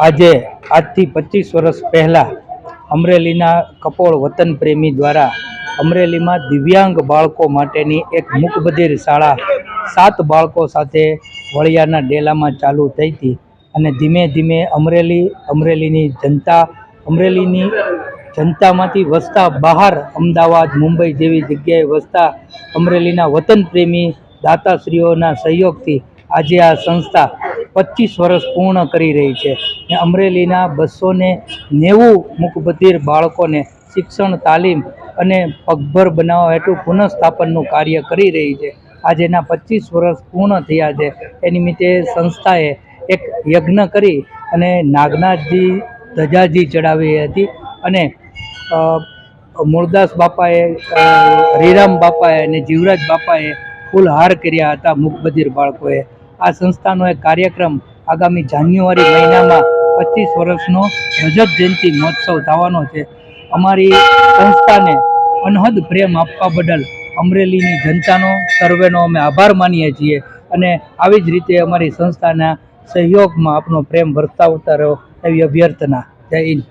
આજે આજથી 25 વર્ષ પહેલાં અમરેલીના કપોળ વતન પ્રેમી દ્વારા અમરેલીમાં દિવ્યાંગ બાળકો માટેની એક મૂકબધિર શાળા 7 બાળકો સાથે વળિયાના ડેલામાં ચાલુ થઈ હતી અને ધીમે ધીમે અમરેલીની જનતામાંથી વસતા બહાર અમદાવાદ મુંબઈ જેવી જગ્યાએ વસતા અમરેલીના વતન પ્રેમી દાતાશ્રીઓના સહયોગથી આજે આ સંસ્થા 25 વર્ષ પૂર્ણ કરી રહી છે. અમરેલીના 290 મૂકબધિર બાળકોને શિક્ષણ તાલીમ અને પગભર બનાવવા હેઠળ પુનઃસ્થાપનનું કાર્ય કરી રહી છે. આજેના 25 વર્ષ પૂર્ણ થયા છે. એ નિમિત્તે સંસ્થાએ એક યજ્ઞ કરી અને નાગનાથજી ધજાજી ચડાવી હતી અને મૂળદાસ બાપાએ, હરિરામ બાપાએ અને જીવરાજ બાપાએ ફૂલહાર કર્યા હતા મૂકબધિર બાળકોએ. આ સંસ્થાનો એક કાર્યક્રમ આગામી જાન્યુઆરી મહિનામાં 25 વર્ષનો રજત જયંતિ મહોત્સવ થવાનો છે. અમારી સંસ્થાને અનહદ પ્રેમ આપવા બદલ અમરેલીની જનતાનો સર્વેનો અમે આભાર માનીએ છીએ અને આવી જ રીતે અમારી સંસ્થાના સહયોગમાં આપનો પ્રેમ વર્તાવતા રહો એવી અભ્યર્થના. જય હિન્દ.